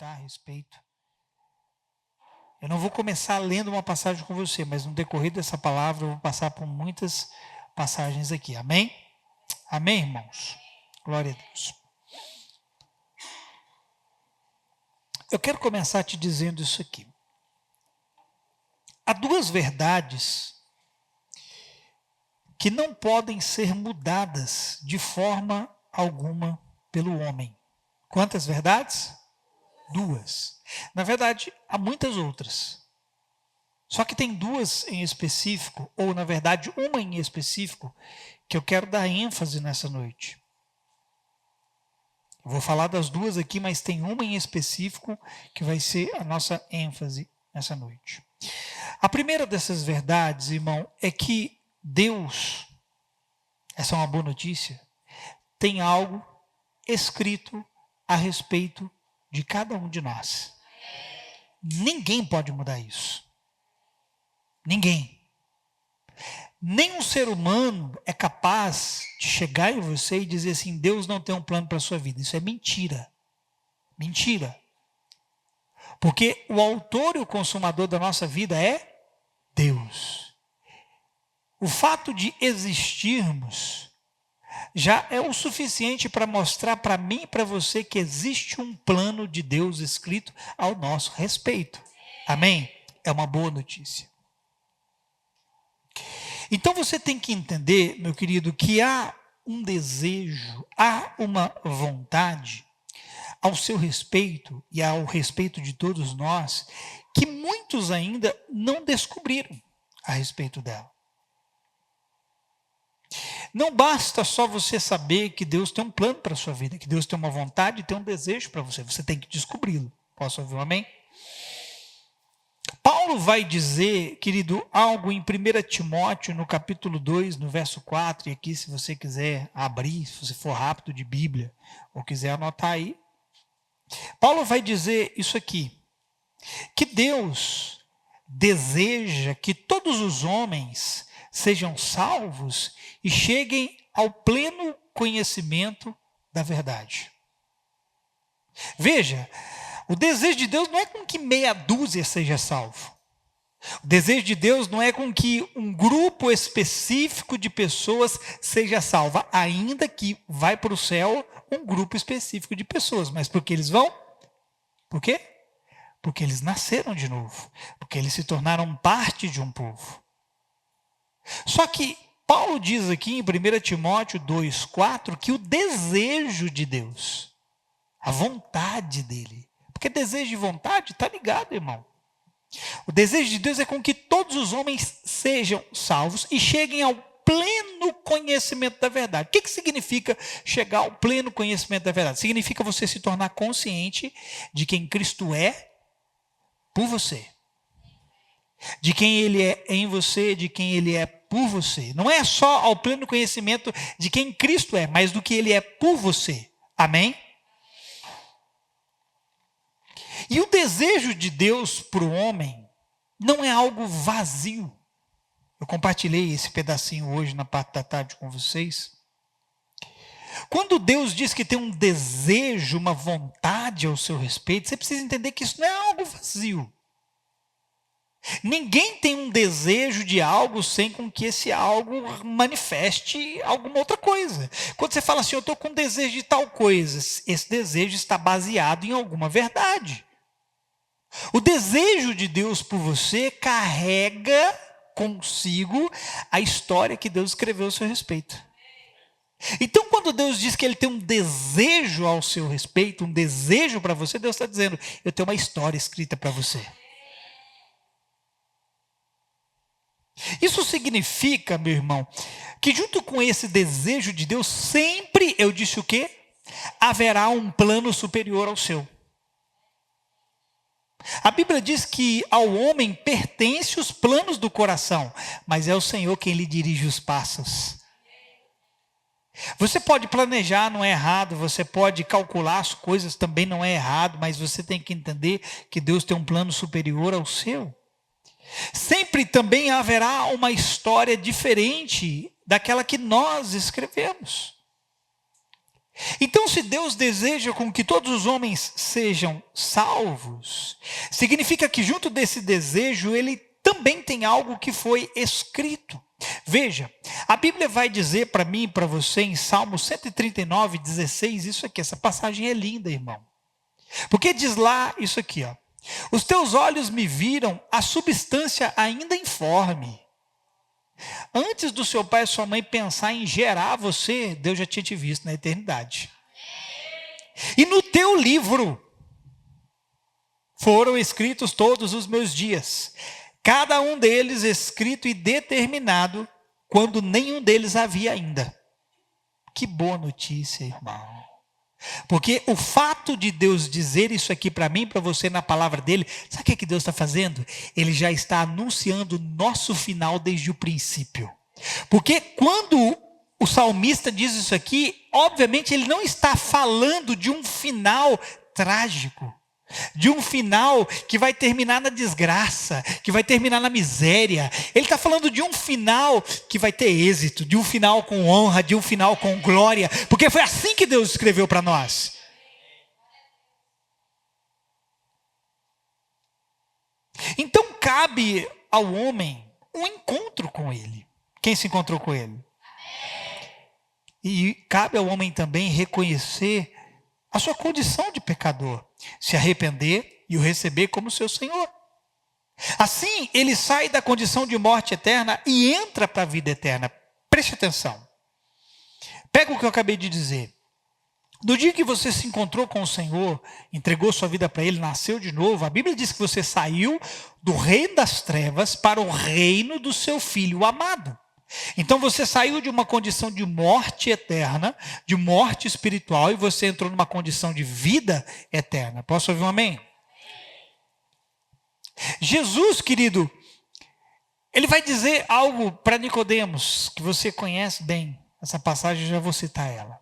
meditar a respeito. Eu não vou começar lendo uma passagem com você, mas no decorrer dessa palavra eu vou passar por muitas passagens aqui. Amém? Amém, irmãos? Glória a Deus. Eu quero começar te dizendo isso aqui. Há duas verdades que não podem ser mudadas de forma alguma pelo homem. Quantas verdades? Duas. Na verdade, há muitas outras. Só que tem duas em específico, ou na verdade uma em específico, que eu quero dar ênfase nessa noite. Eu vou falar das duas aqui, mas tem uma em específico que vai ser a nossa ênfase nessa noite. A primeira dessas verdades, irmão, é que Deus, essa é uma boa notícia, tem algo escrito a respeito de cada um de nós. Ninguém pode mudar isso. Ninguém. Nenhum ser humano é capaz de chegar em você e dizer assim, Deus não tem um plano para a sua vida. Isso é mentira. Mentira. Porque o autor e o consumador da nossa vida é Deus. O fato de existirmos já é o suficiente para mostrar para mim e para você que existe um plano de Deus escrito ao nosso respeito. Amém? É uma boa notícia. Então você tem que entender, meu querido, que há um desejo, há uma vontade ao seu respeito e ao respeito de todos nós, que muitos ainda não descobriram a respeito dela. Não basta só você saber que Deus tem um plano para a sua vida, que Deus tem uma vontade e tem um desejo para você. Você tem que descobri-lo. Posso ouvir um amém? Paulo vai dizer, querido, algo em 1 Timóteo, no capítulo 2, no verso 4, e aqui se você quiser abrir, se você for rápido de Bíblia, ou quiser anotar aí. Paulo vai dizer isso aqui, que Deus deseja que todos os homens sejam salvos e cheguem ao pleno conhecimento da verdade. Veja, o desejo de Deus não é com que meia dúzia seja salvo. O desejo de Deus não é com que um grupo específico de pessoas seja salva, ainda que vai para o céu um grupo específico de pessoas. Mas por que eles vão? Por quê? Porque eles nasceram de novo. Porque eles se tornaram parte de um povo. Só que Paulo diz aqui em 1 Timóteo 2,4 que o desejo de Deus, a vontade dele, porque desejo e vontade está ligado, irmão. O desejo de Deus é com que todos os homens sejam salvos e cheguem ao pleno conhecimento da verdade. O que significa chegar ao pleno conhecimento da verdade? Significa você se tornar consciente de quem Cristo é por você. De quem Ele é em você, de quem Ele é por você. Não é só ao pleno conhecimento de quem Cristo é, mas do que Ele é por você. Amém? E o desejo de Deus para o homem não é algo vazio. Eu compartilhei esse pedacinho hoje na parte da tarde com vocês. Quando Deus diz que tem um desejo, uma vontade ao seu respeito, você precisa entender que isso não é algo vazio. Ninguém tem um desejo de algo sem com que esse algo manifeste alguma outra coisa. Quando você fala assim, eu estou com desejo de tal coisa, esse desejo está baseado em alguma verdade. O desejo de Deus por você carrega consigo a história que Deus escreveu a seu respeito. Então, quando Deus diz que Ele tem um desejo ao seu respeito, um desejo para você, Deus está dizendo, eu tenho uma história escrita para você. Isso significa, meu irmão, que junto com esse desejo de Deus, sempre, eu disse o quê? Haverá um plano superior ao seu. A Bíblia diz que ao homem pertence os planos do coração, mas é o Senhor quem lhe dirige os passos. Você pode planejar, não é errado, você pode calcular as coisas, também não é errado, mas você tem que entender que Deus tem um plano superior ao seu. Sempre também haverá uma história diferente daquela que nós escrevemos. Então, se Deus deseja com que todos os homens sejam salvos, significa que junto desse desejo, ele também tem algo que foi escrito. Veja, a Bíblia vai dizer para mim e para você em Salmo 139, 16, isso aqui, essa passagem é linda, irmão. Porque diz lá isso aqui, ó. Os teus olhos me viram a substância ainda informe. Antes do seu pai e sua mãe pensar em gerar você, Deus já tinha te visto na eternidade. E no teu livro foram escritos todos os meus dias, cada um deles escrito e determinado, quando nenhum deles havia ainda. Que boa notícia, irmão. Porque o fato de Deus dizer isso aqui para mim, para você, na palavra dele, sabe o que é que Deus está fazendo? Ele já está anunciando o nosso final desde o princípio. Porque quando o salmista diz isso aqui, obviamente ele não está falando de um final trágico, de um final que vai terminar na desgraça, que vai terminar na miséria. Ele está falando de um final que vai ter êxito, de um final com honra, de um final com glória, porque foi assim que Deus escreveu para nós. Então cabe ao homem um encontro com ele. Quem se encontrou com ele? E cabe ao homem também reconhecer a sua condição de pecador, se arrepender e o receber como seu Senhor. Assim, ele sai da condição de morte eterna e entra para a vida eterna. Preste atenção. Pega o que eu acabei de dizer. No dia que você se encontrou com o Senhor, entregou sua vida para Ele, nasceu de novo, a Bíblia diz que você saiu do reino das trevas para o reino do seu Filho amado. Então você saiu de uma condição de morte eterna, de morte espiritual, e você entrou numa condição de vida eterna. Posso ouvir um amém? Jesus, querido, ele vai dizer algo para Nicodemos, que você conhece bem. Essa passagem, eu já vou citar ela.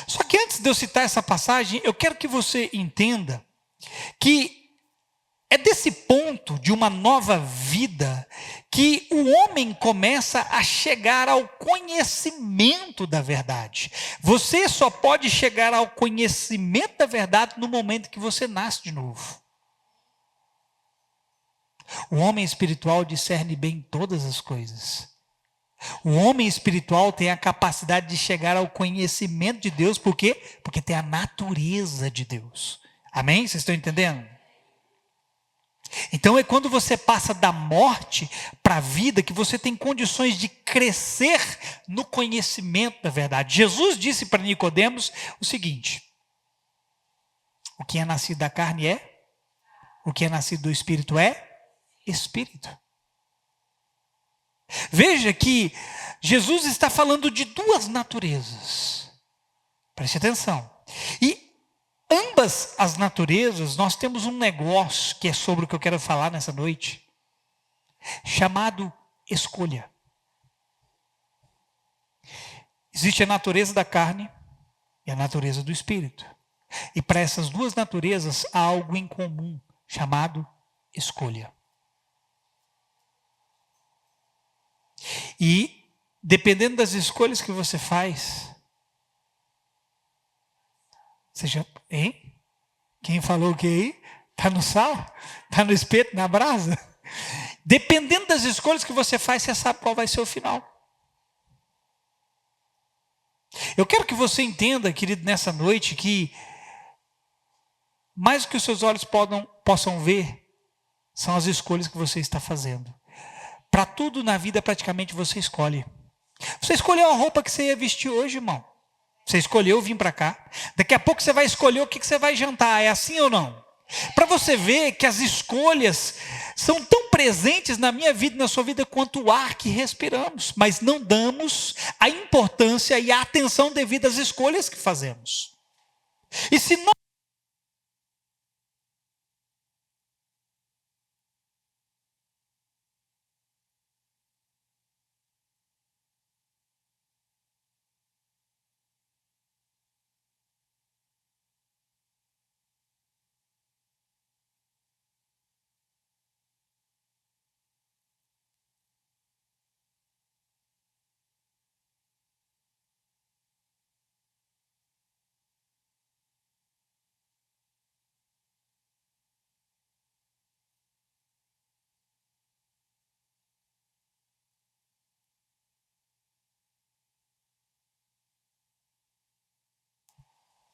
Só que antes de eu citar essa passagem, eu quero que você entenda que é desse ponto de uma nova vida que o homem começa a chegar ao conhecimento da verdade. Você só pode chegar ao conhecimento da verdade no momento que você nasce de novo. O homem espiritual discerne bem todas as coisas. O homem espiritual tem a capacidade de chegar ao conhecimento de Deus, por quê? Porque tem a natureza de Deus. Amém? Vocês estão entendendo? Então é quando você passa da morte para a vida que você tem condições de crescer no conhecimento da verdade. Jesus disse para Nicodemos o seguinte: o que é nascido da carne é, o que é nascido do Espírito é Espírito. Veja que Jesus está falando de duas naturezas. Preste atenção. E ambas as naturezas, nós temos um negócio que é sobre o que eu quero falar nessa noite, chamado escolha. Existe a natureza da carne e a natureza do espírito. E para essas duas naturezas há algo em comum, chamado escolha. E dependendo das escolhas que você faz, seja, hein? Quem falou o que aí? Está no sal? Está no espeto, na brasa? Dependendo das escolhas que você faz, você sabe qual vai ser o final. Eu quero que você entenda, querido, nessa noite, que mais do que os seus olhos possam ver, são as escolhas que você está fazendo. Para tudo na vida, praticamente, você escolhe. Você escolheu a roupa que você ia vestir hoje, irmão. Você escolheu vir para cá. Daqui a pouco você vai escolher o que você vai jantar. É assim ou não? Para você ver que as escolhas são tão presentes na minha vida e na sua vida quanto o ar que respiramos. Mas não damos a importância e a atenção devida às escolhas que fazemos. E se nós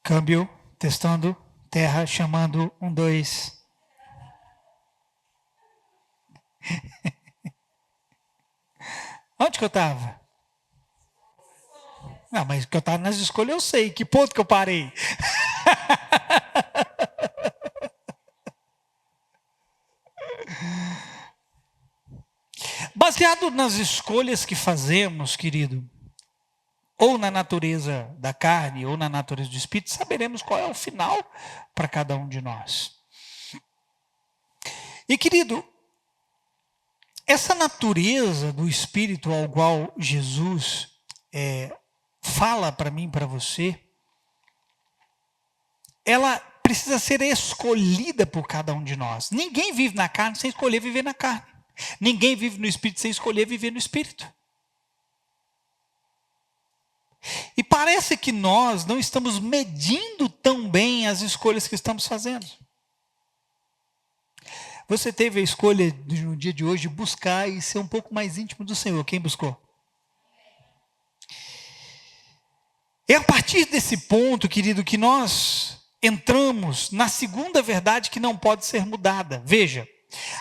Câmbio, testando, terra, chamando, 1, 2. Onde que eu estava? Não, mas que eu estava nas escolhas eu sei. Que ponto que eu parei? Baseado nas escolhas que fazemos, querido, ou na natureza da carne, ou na natureza do espírito, saberemos qual é o final para cada um de nós. E, querido, essa natureza do espírito ao qual Jesus fala para mim, para você, ela precisa ser escolhida por cada um de nós. Ninguém vive na carne sem escolher viver na carne. Ninguém vive no espírito sem escolher viver no espírito. E parece que nós não estamos medindo tão bem as escolhas que estamos fazendo. Você teve a escolha no dia de hoje de buscar e ser um pouco mais íntimo do Senhor. Quem buscou? É a partir desse ponto, querido, que nós entramos na segunda verdade que não pode ser mudada. Veja,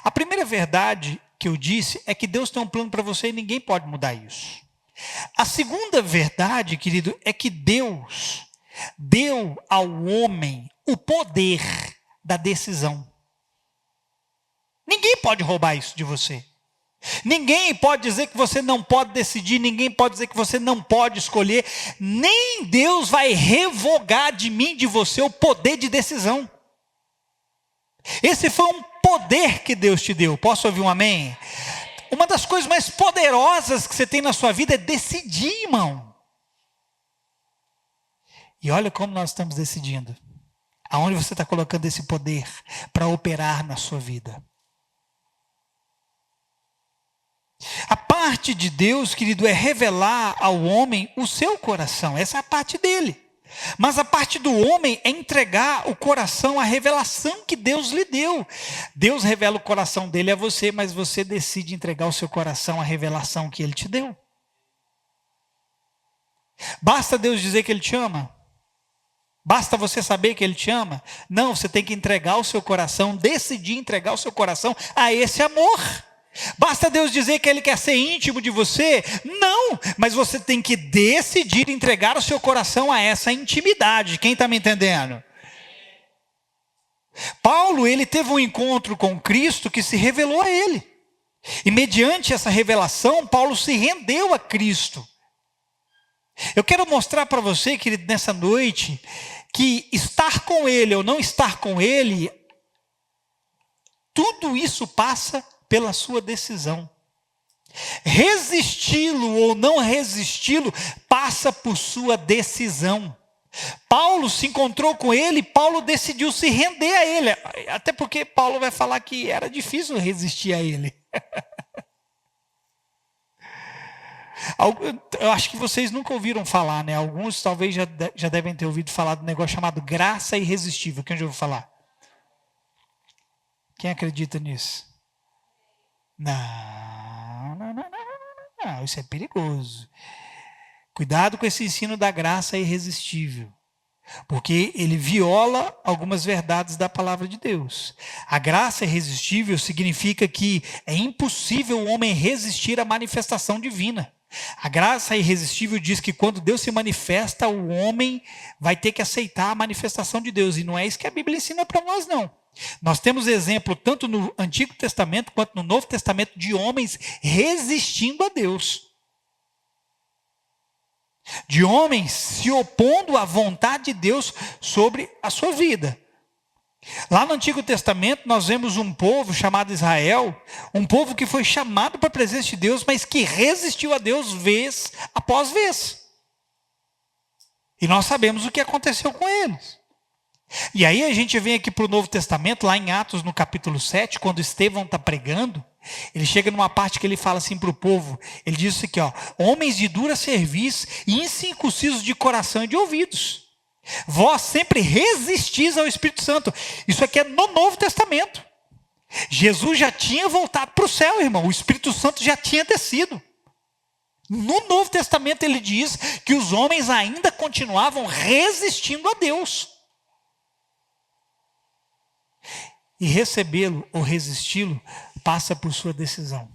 a primeira verdade que eu disse é que Deus tem um plano para você e ninguém pode mudar isso. A segunda verdade, querido, é que Deus deu ao homem o poder da decisão. Ninguém pode roubar isso de você. Ninguém pode dizer que você não pode decidir, ninguém pode dizer que você não pode escolher, nem Deus vai revogar de mim, de você, o poder de decisão. Esse foi um poder que Deus te deu. Posso ouvir um amém? Uma das coisas mais poderosas que você tem na sua vida é decidir, irmão. E olha como nós estamos decidindo. Aonde você está colocando esse poder para operar na sua vida. A parte de Deus, querido, é revelar ao homem o seu coração. Essa é a parte dele. Mas a parte do homem é entregar o coração à revelação que Deus lhe deu. Deus revela o coração dele a você, mas você decide entregar o seu coração à revelação que ele te deu. Basta Deus dizer que ele te ama? Basta você saber que ele te ama? Não, você tem que entregar o seu coração, decidir entregar o seu coração a esse amor. Basta Deus dizer que ele quer ser íntimo de você? Não, mas você tem que decidir entregar o seu coração a essa intimidade. Quem está me entendendo? Paulo, ele teve um encontro com Cristo que se revelou a ele. E mediante essa revelação, Paulo se rendeu a Cristo. Eu quero mostrar para você, querido, nessa noite, que estar com ele ou não estar com ele, tudo isso passa pela sua decisão. Resisti-lo ou não resisti-lo passa por sua decisão. Paulo se encontrou com ele, Paulo decidiu se render a ele, até porque Paulo vai falar que era difícil resistir a ele. Eu acho que vocês nunca ouviram falar, né? Alguns talvez já devem ter ouvido falar do negócio chamado graça irresistível. Quem já ouviu falar? Quem acredita nisso? Não, isso é perigoso. Cuidado com esse ensino da graça irresistível, porque ele viola algumas verdades da palavra de Deus. A graça irresistível significa que é impossível o homem resistir à manifestação divina. A graça irresistível diz que quando Deus se manifesta, o homem vai ter que aceitar a manifestação de Deus, e não é isso que a Bíblia ensina para nós, não. Nós temos exemplo tanto no Antigo Testamento quanto no Novo Testamento de homens resistindo a Deus. De homens se opondo à vontade de Deus sobre a sua vida. Lá no Antigo Testamento nós vemos um povo chamado Israel, um povo que foi chamado para a presença de Deus, mas que resistiu a Deus vez após vez. E nós sabemos o que aconteceu com eles. E aí a gente vem aqui para o Novo Testamento, lá em Atos no capítulo 7, quando Estevão está pregando, ele chega numa parte que ele fala assim para o povo, ele diz isso aqui, ó: homens de dura cerviz e incircuncisos de coração e de ouvidos, vós sempre resistis ao Espírito Santo. Isso aqui é no Novo Testamento. Jesus já tinha voltado para o céu, irmão, o Espírito Santo já tinha descido. No Novo Testamento ele diz que os homens ainda continuavam resistindo a Deus. E recebê-lo ou resisti-lo passa por sua decisão.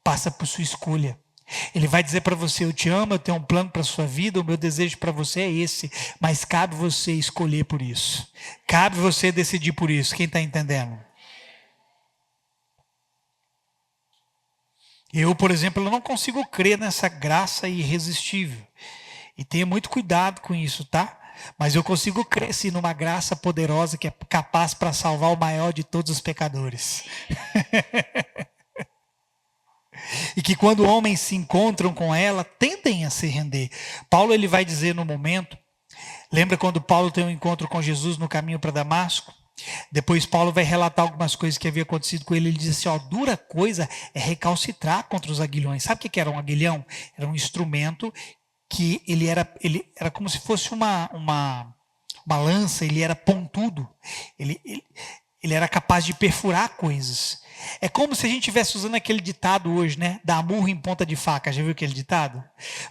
Passa por sua escolha. Ele vai dizer para você: eu te amo, eu tenho um plano para a sua vida, o meu desejo para você é esse, mas cabe você escolher por isso. Cabe você decidir por isso. Quem está entendendo? Eu, por exemplo, eu não consigo crer nessa graça irresistível. E tenha muito cuidado com isso, tá? Mas eu consigo crer sim numa graça poderosa que é capaz para salvar o maior de todos os pecadores. E que quando homens se encontram com ela, tendem a se render. Paulo ele vai dizer no momento, lembra quando Paulo tem um encontro com Jesus no caminho para Damasco? Depois Paulo vai relatar algumas coisas que havia acontecido com ele. Ele diz assim: dura coisa é recalcitrar contra os aguilhões. Sabe o que era um aguilhão? Era um instrumento que ele era como se fosse uma lança, ele era pontudo, ele era capaz de perfurar coisas. É como se a gente estivesse usando aquele ditado hoje, né? Dar murro em ponta de faca. Já viu aquele ditado?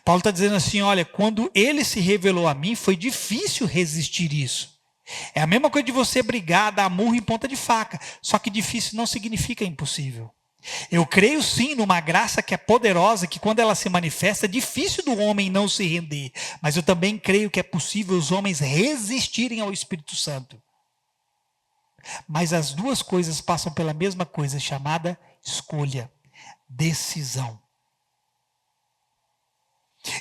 Paulo está dizendo assim: olha, quando ele se revelou a mim, foi difícil resistir isso. É a mesma coisa de você brigar, dar murro em ponta de faca. Só que difícil não significa impossível. Eu creio sim numa graça que é poderosa, que quando ela se manifesta é difícil do homem não se render, mas eu também creio que é possível os homens resistirem ao Espírito Santo. Mas as duas coisas passam pela mesma coisa, chamada escolha, decisão.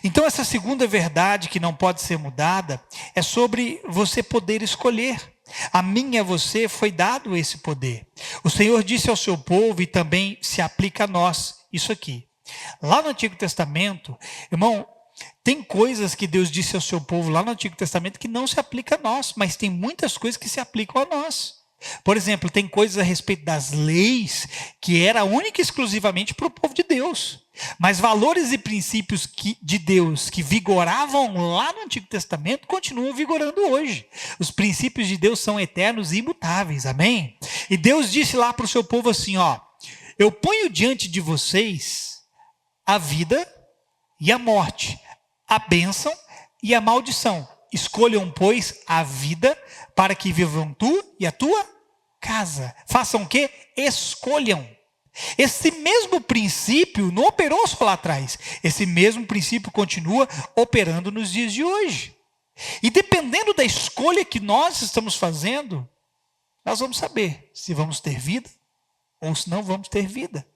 Então essa segunda verdade que não pode ser mudada é sobre você poder escolher. A mim e a você foi dado esse poder. O Senhor disse ao seu povo e também se aplica a nós, isso aqui. Lá no Antigo Testamento, irmão, tem coisas que Deus disse ao seu povo lá no Antigo Testamento que não se aplica a nós, mas tem muitas coisas que se aplicam a nós. Por exemplo, tem coisas a respeito das leis que era única e exclusivamente para o povo de Deus. Mas valores e princípios de Deus que vigoravam lá no Antigo Testamento continuam vigorando hoje. Os princípios de Deus são eternos e imutáveis, amém? E Deus disse lá para o seu povo assim: eu ponho diante de vocês a vida e a morte, a bênção e a maldição. Escolham, pois, a vida para que vivam tu e a tua casa. Façam o quê? Escolham. Esse mesmo princípio não operou só lá atrás. Esse mesmo princípio continua operando nos dias de hoje. E dependendo da escolha que nós estamos fazendo, nós vamos saber se vamos ter vida ou se não vamos ter vida.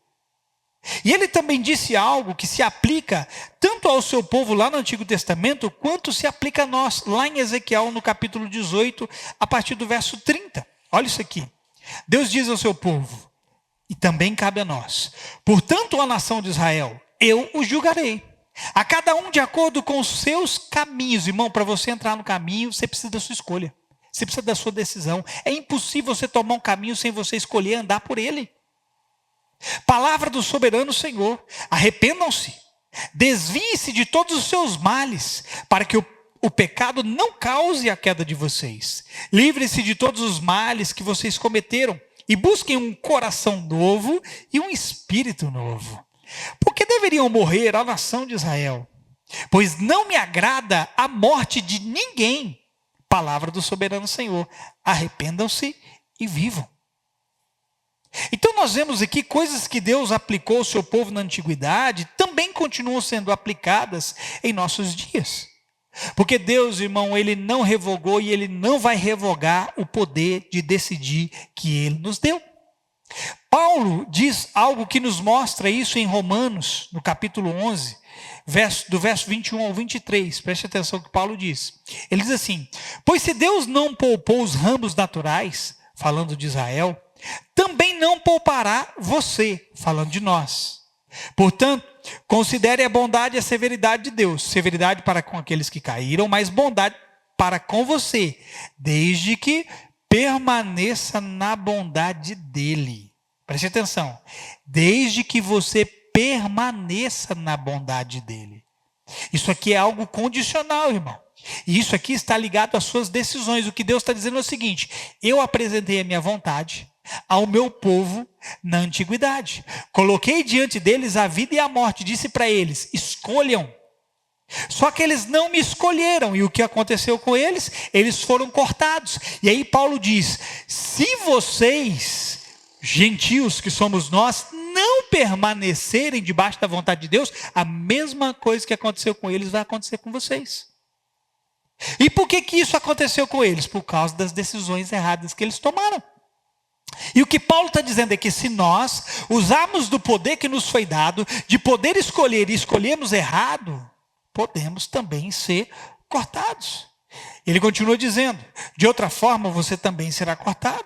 E ele também disse algo que se aplica tanto ao seu povo lá no Antigo Testamento, quanto se aplica a nós, lá em Ezequiel, no capítulo 18, a partir do verso 30. Olha isso aqui. Deus diz ao seu povo, e também cabe a nós: portanto, a nação de Israel, eu os julgarei, a cada um de acordo com os seus caminhos. Irmão, para você entrar no caminho, você precisa da sua escolha. Você precisa da sua decisão. É impossível você tomar um caminho sem você escolher andar por ele. Palavra do soberano Senhor: arrependam-se, desviem-se de todos os seus males, para que o pecado não cause a queda de vocês. Livrem-se de todos os males que vocês cometeram e busquem um coração novo e um espírito novo. Porque deveriam morrer a nação de Israel? Pois não me agrada a morte de ninguém. Palavra do soberano Senhor: arrependam-se e vivam. Então nós vemos aqui coisas que Deus aplicou ao seu povo na antiguidade, também continuam sendo aplicadas em nossos dias. Porque Deus, irmão, ele não revogou e ele não vai revogar o poder de decidir que ele nos deu. Paulo diz algo que nos mostra isso em Romanos, no capítulo 11, do verso 21 ao 23. Preste atenção no que Paulo diz. Ele diz assim: pois se Deus não poupou os ramos naturais, falando de Israel, também não poupará você, falando de nós. Portanto, considere a bondade e a severidade de Deus. Severidade para com aqueles que caíram, mas bondade para com você, desde que permaneça na bondade dele. Preste atenção. Desde que você permaneça na bondade dele. Isso aqui é algo condicional, irmão. E isso aqui está ligado às suas decisões. O que Deus está dizendo é o seguinte: eu apresentei a minha vontade, ao meu povo na antiguidade. Coloquei diante deles a vida e a morte. Disse para eles: escolham. Só que eles não me escolheram. E o que aconteceu com eles? Eles foram cortados. E aí Paulo diz: se vocês, gentios que somos nós, não permanecerem debaixo da vontade de Deus, a mesma coisa que aconteceu com eles vai acontecer com vocês. E por que isso aconteceu com eles? Por causa das decisões erradas que eles tomaram. E o que Paulo está dizendo é que se nós usarmos do poder que nos foi dado, de poder escolher e escolhermos errado, podemos também ser cortados. Ele continua dizendo: de outra forma você também será cortado.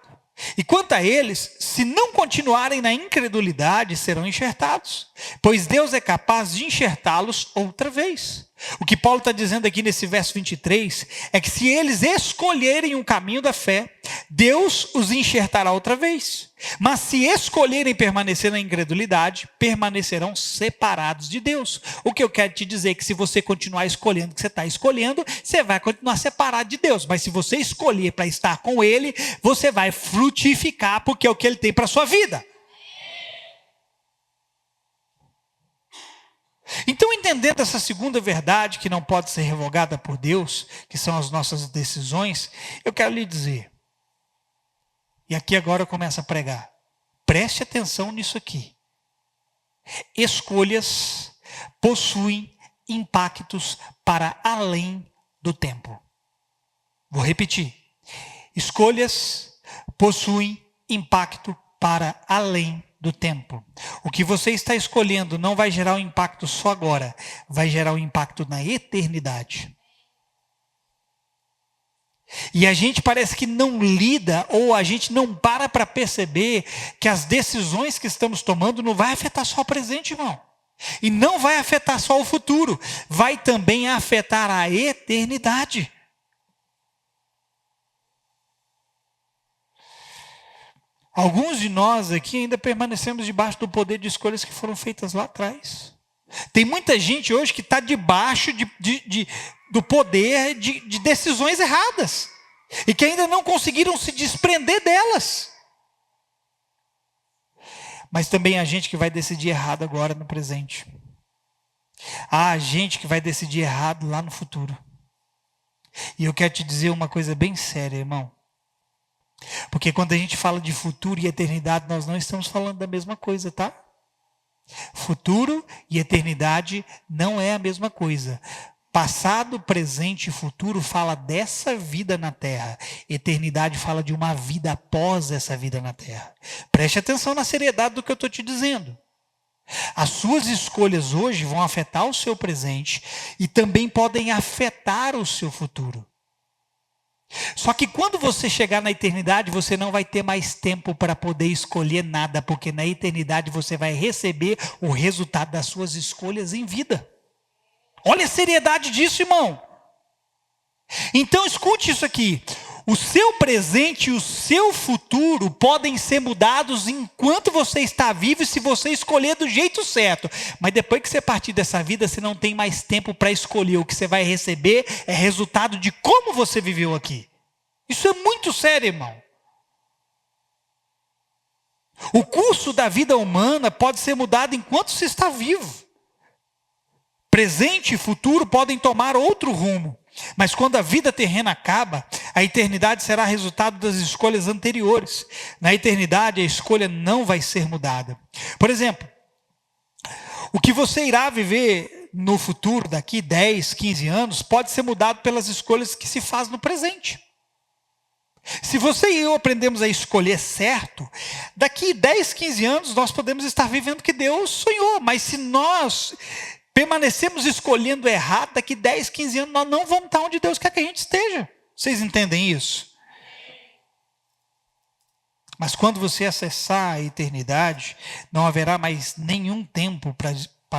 E quanto a eles, se não continuarem na incredulidade, serão enxertados, pois Deus é capaz de enxertá-los outra vez. O que Paulo está dizendo aqui nesse verso 23 é que se eles escolherem o caminho da fé, Deus os enxertará outra vez. Mas se escolherem permanecer na incredulidade, permanecerão separados de Deus. O que eu quero te dizer é que se você continuar escolhendo o que você está escolhendo, você vai continuar separado de Deus. Mas se você escolher para estar com Ele, você vai frutificar, porque é o que Ele tem para a sua vida. Então, entendendo essa segunda verdade que não pode ser revogada por Deus, que são as nossas decisões, eu quero lhe dizer, e aqui agora eu começo a pregar, preste atenção nisso aqui. Escolhas possuem impactos para além do tempo. Vou repetir. Escolhas possuem impacto para além do tempo. O que você está escolhendo não vai gerar um impacto só agora, vai gerar um impacto na eternidade. E a gente parece que não lida, ou a gente não para perceber que as decisões que estamos tomando não vai afetar só o presente, irmão. E não vai afetar só o futuro, vai também afetar a eternidade. Alguns de nós aqui ainda permanecemos debaixo do poder de escolhas que foram feitas lá atrás. Tem muita gente hoje que está debaixo do poder de decisões erradas. E que ainda não conseguiram se desprender delas. Mas também há gente que vai decidir errado agora no presente. Há gente que vai decidir errado lá no futuro. E eu quero te dizer uma coisa bem séria, irmão. Porque quando a gente fala de futuro e eternidade, nós não estamos falando da mesma coisa, tá? Futuro e eternidade não é a mesma coisa. Passado, presente e futuro fala dessa vida na terra. Eternidade fala de uma vida após essa vida na terra. Preste atenção na seriedade do que eu estou te dizendo. As suas escolhas hoje vão afetar o seu presente e também podem afetar o seu futuro. Só que quando você chegar na eternidade, você não vai ter mais tempo para poder escolher nada, porque na eternidade você vai receber o resultado das suas escolhas em vida. Olha a seriedade disso, irmão. Então escute isso aqui. O seu presente e o seu futuro podem ser mudados enquanto você está vivo e se você escolher do jeito certo. Mas depois que você partir dessa vida, você não tem mais tempo para escolher. O que você vai receber é resultado de como você viveu aqui. Isso é muito sério, irmão. O curso da vida humana pode ser mudado enquanto você está vivo. Presente e futuro podem tomar outro rumo. Mas quando a vida terrena acaba, a eternidade será resultado das escolhas anteriores. Na eternidade, a escolha não vai ser mudada. Por exemplo, o que você irá viver no futuro, daqui 10, 15 anos, pode ser mudado pelas escolhas que se faz no presente. Se você e eu aprendemos a escolher certo, daqui 10, 15 anos nós podemos estar vivendo o que Deus sonhou. Mas se nós permanecemos escolhendo errado, daqui 10, 15 anos nós não vamos estar onde Deus quer que a gente esteja. Vocês entendem isso? Mas quando você acessar a eternidade, não haverá mais nenhum tempo para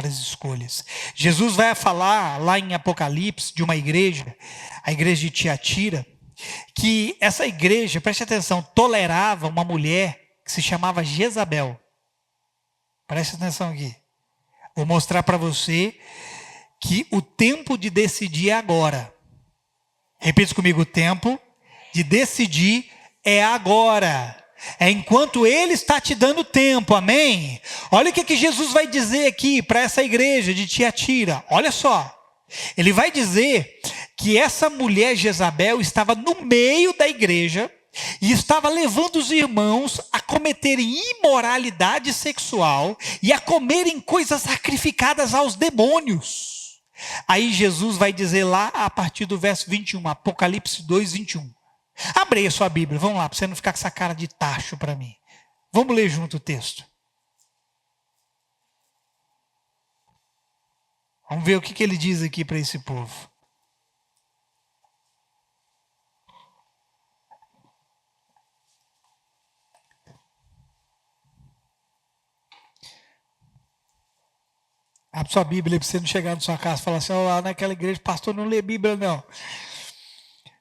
as escolhas. Jesus vai falar lá em Apocalipse de uma igreja, a igreja de Tiatira, que essa igreja, preste atenção, tolerava uma mulher que se chamava Jezabel. Preste atenção aqui. Vou mostrar para você que o tempo de decidir é agora. Repita comigo, o tempo de decidir é agora. É enquanto Ele está te dando tempo, amém? Olha o que Jesus vai dizer aqui para essa igreja de Tiatira. Olha só. Ele vai dizer que essa mulher Jezabel estava no meio da igreja e estava levando os irmãos a cometerem imoralidade sexual e a comerem coisas sacrificadas aos demônios. Aí Jesus vai dizer lá a partir do verso 21, Apocalipse 2, 21. Abre aí a sua Bíblia, vamos lá, para você não ficar com essa cara de tacho para mim. Vamos ler junto o texto. Vamos ver o que ele diz aqui para esse povo. Abre sua Bíblia para você não chegar na sua casa e falar assim, lá naquela igreja, pastor, não lê Bíblia não.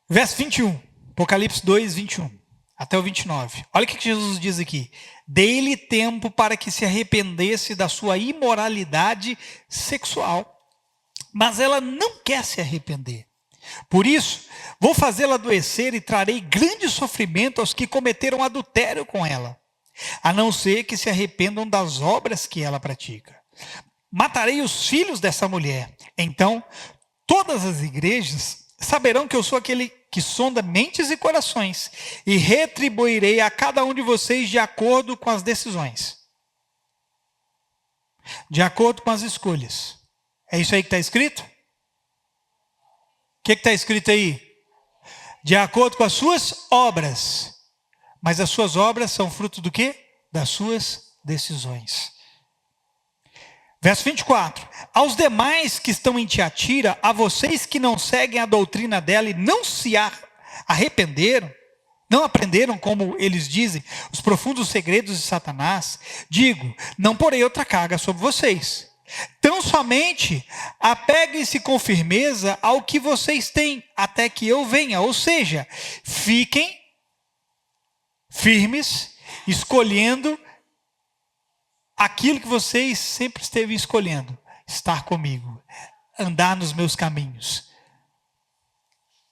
Verso 21, Apocalipse 2, 21, até o 29. Olha o que Jesus diz aqui. Dei-lhe tempo para que se arrependesse da sua imoralidade sexual. Mas ela não quer se arrepender. Por isso, vou fazê-la adoecer e trarei grande sofrimento aos que cometeram adultério com ela, a não ser que se arrependam das obras que ela pratica. Matarei os filhos dessa mulher. Então, todas as igrejas saberão que eu sou aquele que sonda mentes e corações, e retribuirei a cada um de vocês de acordo com as decisões, de acordo com as escolhas. É isso aí que está escrito? O que está escrito aí? De acordo com as suas obras. Mas as suas obras são fruto do quê? Das suas decisões. Verso 24. Aos demais que estão em Tiatira, a vocês que não seguem a doutrina dela e não se arrependeram, não aprenderam, como eles dizem, os profundos segredos de Satanás, digo, não porei outra carga sobre vocês. Tão somente apeguem-se com firmeza ao que vocês têm, até que eu venha. Ou seja, fiquem firmes, escolhendo aquilo que vocês sempre esteve escolhendo. Estar comigo, andar nos meus caminhos.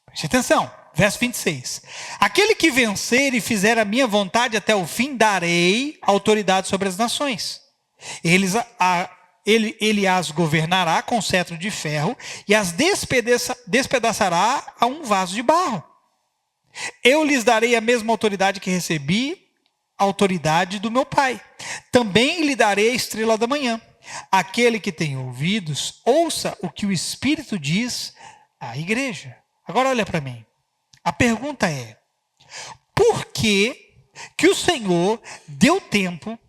Preste atenção, verso 26. Aquele que vencer e fizer a minha vontade até o fim, darei autoridade sobre as nações. Ele as governará com cetro de ferro e as despedaçará a um vaso de barro. Eu lhes darei a mesma autoridade que recebi, a autoridade do meu Pai. Também lhe darei a estrela da manhã. Aquele que tem ouvidos, ouça o que o Espírito diz à igreja. Agora olha para mim. A pergunta é, por que o Senhor deu tempo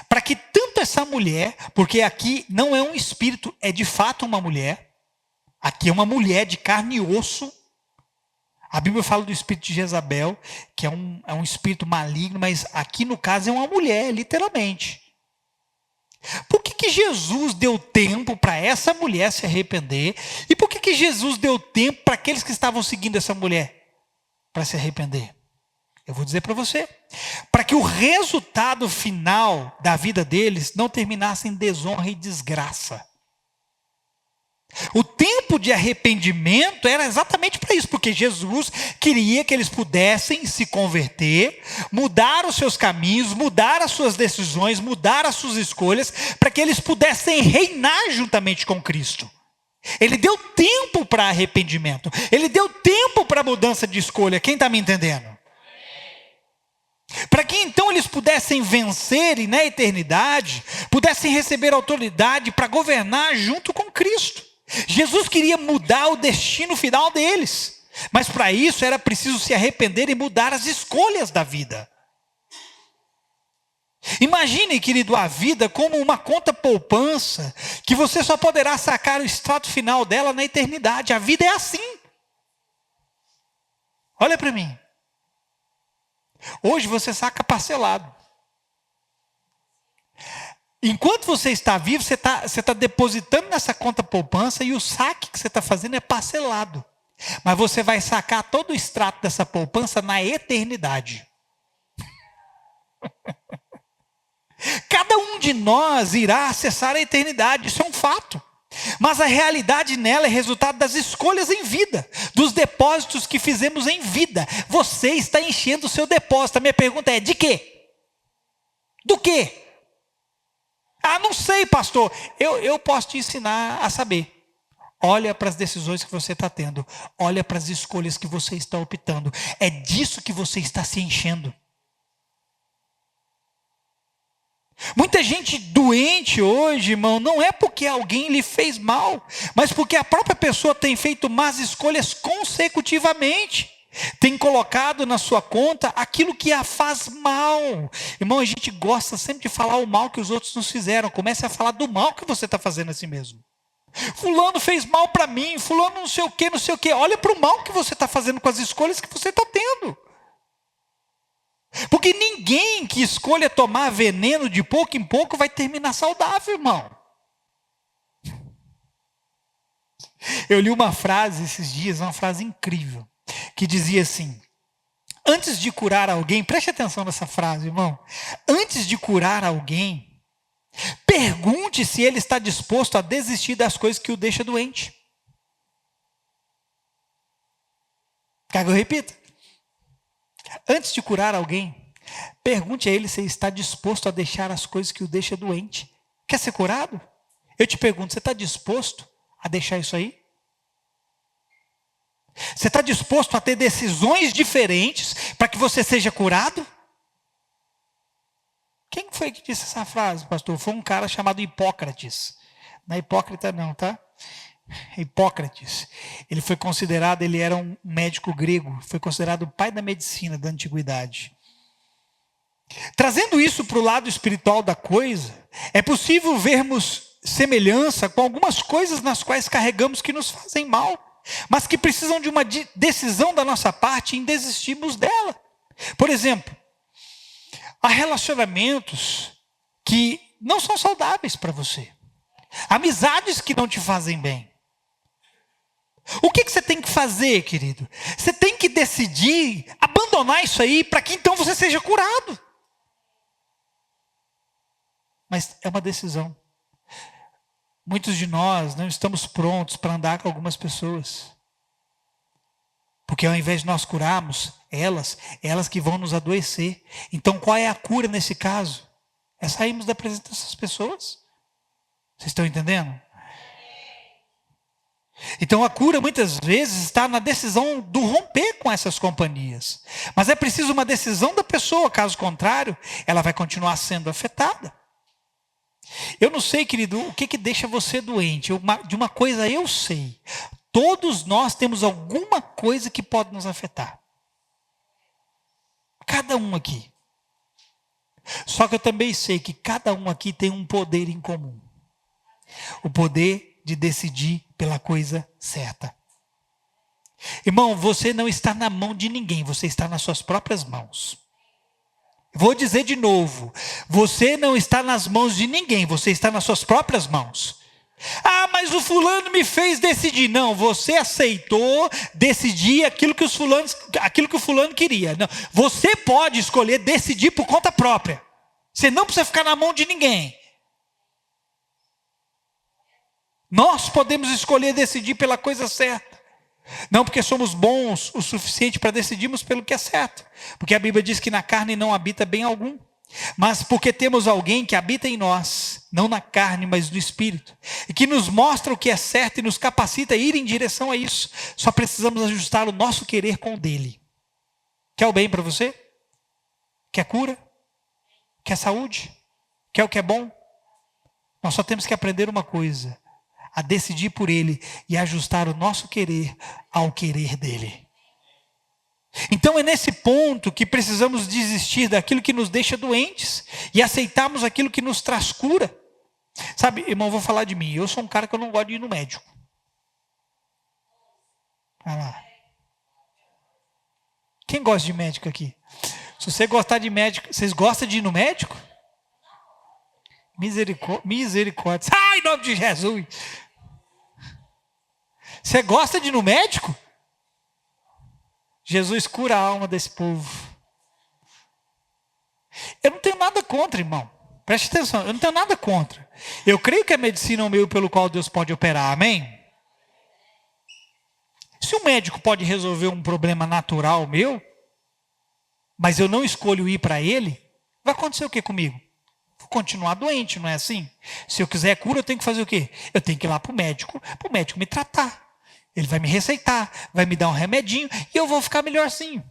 para que tanto essa mulher, porque aqui não é um espírito, é de fato uma mulher, aqui é uma mulher de carne e osso. A Bíblia fala do espírito de Jezabel, que é um espírito maligno, mas aqui no caso é uma mulher, literalmente. Por que Jesus deu tempo para essa mulher se arrepender? E por que Jesus deu tempo para aqueles que estavam seguindo essa mulher para se arrepender? Eu vou dizer para você, para que o resultado final da vida deles não terminasse em desonra e desgraça. O tempo de arrependimento era exatamente para isso, porque Jesus queria que eles pudessem se converter, mudar os seus caminhos, mudar as suas decisões, mudar as suas escolhas, para que eles pudessem reinar juntamente com Cristo. Ele deu tempo para arrependimento, ele deu tempo para mudança de escolha. Quem está me entendendo? Para que então eles pudessem vencer e na eternidade pudessem receber autoridade para governar junto com Cristo. Jesus queria mudar o destino final deles, mas para isso era preciso se arrepender e mudar as escolhas da vida. Imagine, querido, a vida como uma conta poupança, que você só poderá sacar o extrato final dela na eternidade. A vida é assim. Olha para mim. Hoje você saca parcelado. Enquanto você está vivo, você está depositando nessa conta poupança e o saque que você está fazendo é parcelado. Mas você vai sacar todo o extrato dessa poupança na eternidade. Cada um de nós irá acessar a eternidade, isso é um fato. Mas a realidade nela é resultado das escolhas em vida, dos depósitos que fizemos em vida. Você está enchendo o seu depósito. A minha pergunta é: de quê? Do quê? Ah, não sei, pastor. Eu posso te ensinar a saber. Olha para as decisões que você está tendo. Olha para as escolhas que você está optando. É disso que você está se enchendo. Muita gente doente hoje, irmão, não é porque alguém lhe fez mal, mas porque a própria pessoa tem feito más escolhas consecutivamente. Tem colocado na sua conta aquilo que a faz mal. Irmão, a gente gosta sempre de falar o mal que os outros nos fizeram. Comece a falar do mal que você está fazendo a si mesmo. Fulano fez mal para mim, fulano não sei o que, não sei o que. Olha para o mal que você está fazendo com as escolhas que você está tendo. Porque ninguém que escolha tomar veneno de pouco em pouco vai terminar saudável, irmão. Eu li uma frase esses dias, uma frase incrível, que dizia assim: antes de curar alguém, preste atenção nessa frase, irmão. Antes de curar alguém, pergunte se ele está disposto a desistir das coisas que o deixam doente. Quer que eu repita? Antes de curar alguém, pergunte a ele se ele está disposto a deixar as coisas que o deixam doente. Quer ser curado? Eu te pergunto, você está disposto a deixar isso aí? Você está disposto a ter decisões diferentes para que você seja curado? Quem foi que disse essa frase, pastor? Foi um cara chamado Hipócrates. Não é Hipócrita não, tá? Hipócrates. Ele era um médico grego, foi considerado o pai da medicina da antiguidade. Trazendo isso para o lado espiritual da coisa, é possível vermos semelhança com algumas coisas nas quais carregamos que nos fazem mal, mas que precisam de uma decisão da nossa parte em desistirmos dela. Por exemplo, há relacionamentos que não são saudáveis para você, amizades que não te fazem bem. O que você tem que fazer, querido? Você tem que decidir abandonar isso aí para que então você seja curado. Mas é uma decisão. Muitos de nós não estamos prontos para andar com algumas pessoas. Porque ao invés de nós curarmos elas que vão nos adoecer. Então qual é a cura nesse caso? É sairmos da presença dessas pessoas. Vocês estão entendendo? Então a cura muitas vezes está na decisão do romper com essas companhias. Mas é preciso uma decisão da pessoa, caso contrário, ela vai continuar sendo afetada. Eu não sei, querido, o que deixa você doente. De uma coisa eu sei. Todos nós temos alguma coisa que pode nos afetar. Cada um aqui. Só que eu também sei que cada um aqui tem um poder em comum. O poder de decidir pela coisa certa. Irmão, você não está na mão de ninguém, você está nas suas próprias mãos. Vou dizer de novo, você não está nas mãos de ninguém, você está nas suas próprias mãos. Ah, mas o fulano me fez decidir. Não, você aceitou decidir aquilo que o fulano queria. Não, você pode escolher decidir por conta própria. Você não precisa ficar na mão de ninguém. Nós podemos escolher decidir pela coisa certa. Não porque somos bons o suficiente para decidirmos pelo que é certo. Porque a Bíblia diz que na carne não habita bem algum. Mas porque temos alguém que habita em nós, não na carne, mas no Espírito. E que nos mostra o que é certo e nos capacita a ir em direção a isso. Só precisamos ajustar o nosso querer com o dele. Quer o bem para você? Quer cura? Quer saúde? Quer o que é bom? Nós só temos que aprender uma coisa: a decidir por ele e ajustar o nosso querer ao querer dele. Então é nesse ponto que precisamos desistir daquilo que nos deixa doentes e aceitarmos aquilo que nos traz cura. Sabe, irmão, vou falar de mim. Eu sou um cara que eu não gosto de ir no médico. Olha lá. Quem gosta de médico aqui? Se você gostar de médico, vocês gostam de ir no médico? Misericórdia. Ai, em nome de Jesus. Você gosta de ir no médico? Jesus cura a alma desse povo. Eu não tenho nada contra, irmão. Preste atenção, eu não tenho nada contra. Eu creio que a medicina é o meio pelo qual Deus pode operar, amém? Se o médico pode resolver um problema natural meu, mas eu não escolho ir para ele, vai acontecer o que comigo? Vou continuar doente, não é assim? Se eu quiser cura, eu tenho que fazer o quê? Eu tenho que ir lá para o médico me tratar. Ele vai me receitar, vai me dar um remedinho e eu vou ficar melhorzinho.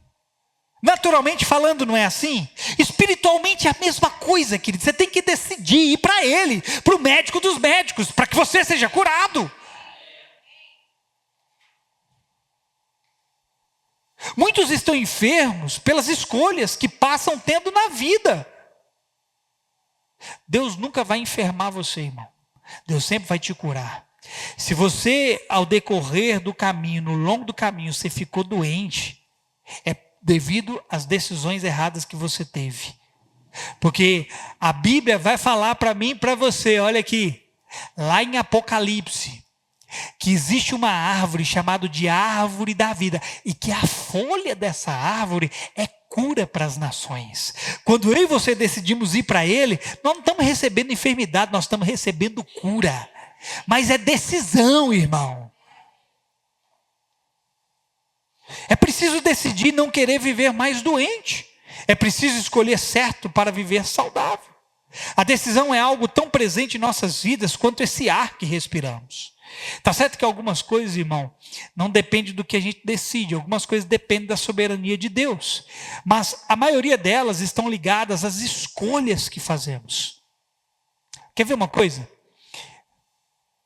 Naturalmente falando, não é assim? Espiritualmente é a mesma coisa, querido. Você tem que decidir ir para ele, para o médico dos médicos, para que você seja curado. Muitos estão enfermos pelas escolhas que passam tendo na vida. Deus nunca vai enfermar você, irmão. Deus sempre vai te curar. Se você, ao decorrer do caminho, no longo do caminho, você ficou doente, é devido às decisões erradas que você teve. Porque a Bíblia vai falar para mim e para você, olha aqui, lá em Apocalipse, que existe uma árvore chamada de árvore da vida, e que a folha dessa árvore é cura para as nações. Quando eu e você decidimos ir para ele, nós não estamos recebendo enfermidade, nós estamos recebendo cura. Mas é decisão, irmão. É preciso decidir não querer viver mais doente. É preciso escolher certo para viver saudável. A decisão é algo tão presente em nossas vidas quanto esse ar que respiramos. Tá certo que algumas coisas, irmão, não depende do que a gente decide. Algumas coisas dependem da soberania de Deus. Mas a maioria delas estão ligadas às escolhas que fazemos. Quer ver uma coisa?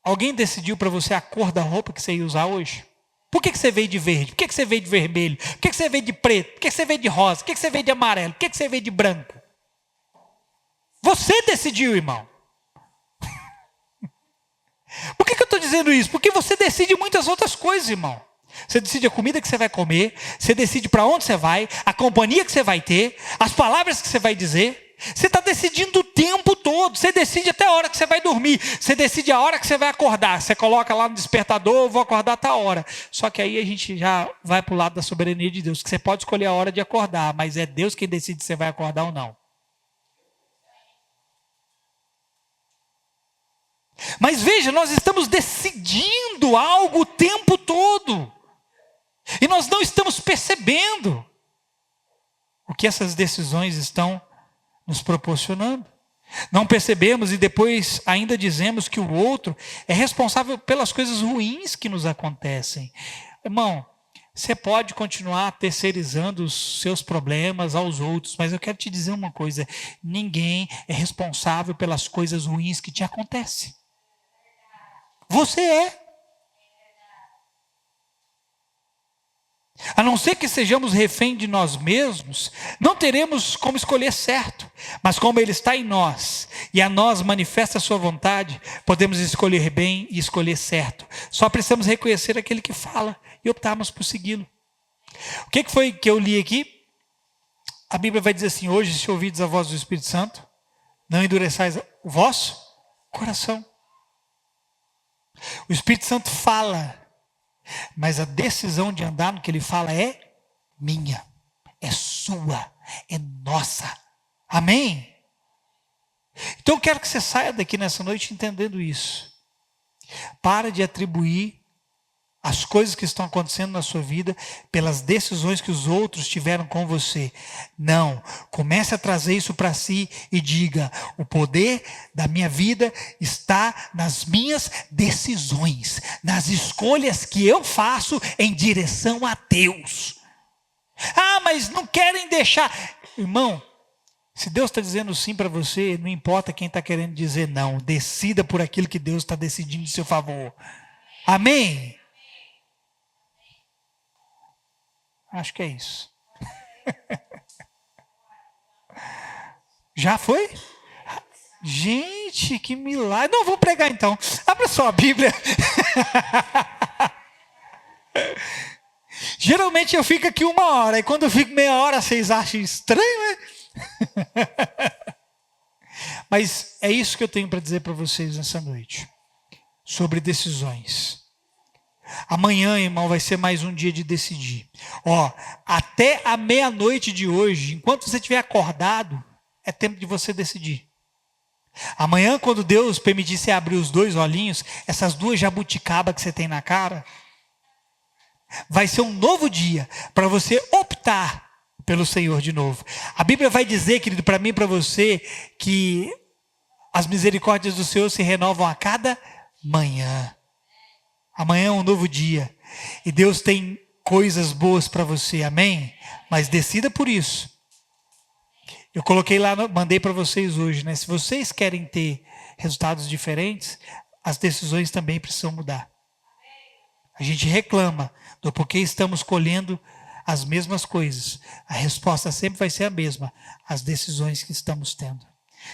Alguém decidiu para você a cor da roupa que você ia usar hoje? Por que você veio de verde? Por que você veio de vermelho? Por que você veio de preto? Por que você veio de rosa? Por que você veio de amarelo? Por que você veio de branco? Você decidiu, irmão. Por que eu estou dizendo isso? Porque você decide muitas outras coisas, irmão. Você decide a comida que você vai comer, você decide para onde você vai, a companhia que você vai ter, as palavras que você vai dizer. Você está decidindo o tempo todo, você decide até a hora que você vai dormir, você decide a hora que você vai acordar, você coloca lá no despertador, eu vou acordar a tal hora. Só que aí a gente já vai para o lado da soberania de Deus, que você pode escolher a hora de acordar, mas é Deus quem decide se você vai acordar ou não. Mas veja, nós estamos decidindo algo o tempo todo, e nós não estamos percebendo o que essas decisões estão nos proporcionando. Não percebemos e depois ainda dizemos que o outro é responsável pelas coisas ruins que nos acontecem. Irmão, você pode continuar terceirizando os seus problemas aos outros, mas eu quero te dizer uma coisa: ninguém é responsável pelas coisas ruins que te acontecem. Você é. A não ser que sejamos refém de nós mesmos, não teremos como escolher certo. Mas como Ele está em nós, e a nós manifesta a sua vontade, podemos escolher bem e escolher certo. Só precisamos reconhecer aquele que fala e optarmos por segui-lo. O que foi que eu li aqui? A Bíblia vai dizer assim: hoje, se ouvides a voz do Espírito Santo, não endureçais o vosso coração. O Espírito Santo fala, mas a decisão de andar no que ele fala é minha, é sua, é nossa. Amém? Então eu quero que você saia daqui nessa noite entendendo isso. Para de atribuir as coisas que estão acontecendo na sua vida pelas decisões que os outros tiveram com você. Não, comece a trazer isso para si e diga: o poder da minha vida está nas minhas decisões, nas escolhas que eu faço em direção a Deus. Ah, mas não querem deixar. Irmão, se Deus está dizendo sim para você, não importa quem está querendo dizer não, decida por aquilo que Deus está decidindo em seu favor. Amém? Acho que é isso. Já foi? Gente, que milagre. Não, vou pregar então. Abra só a Bíblia. Geralmente eu fico aqui 1 hora. E quando eu fico meia hora, vocês acham estranho, né? Mas é isso que eu tenho para dizer para vocês nessa noite. Sobre decisões. Amanhã, irmão, vai ser mais um dia de decidir. Até a meia-noite de hoje, enquanto você estiver acordado, é tempo de você decidir. Amanhã, quando Deus permitir você abrir os 2 olhinhos, essas 2 jabuticaba que você tem na cara, vai ser um novo dia para você optar pelo Senhor de novo. A Bíblia vai dizer, querido, para mim e para você, que as misericórdias do Senhor se renovam a cada manhã. Amanhã é um novo dia. E Deus tem coisas boas para você, amém? Mas decida por isso. Eu coloquei lá, mandei para vocês hoje, né? Se vocês querem ter resultados diferentes, as decisões também precisam mudar. A gente reclama do porquê estamos colhendo as mesmas coisas. A resposta sempre vai ser a mesma, as decisões que estamos tendo.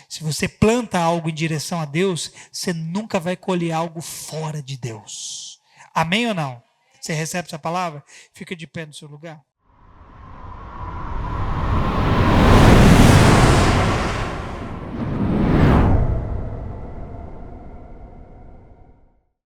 Se você planta algo em direção a Deus, você nunca vai colher algo fora de Deus. Amém ou não? Você recebe essa palavra? Fica de pé no seu lugar.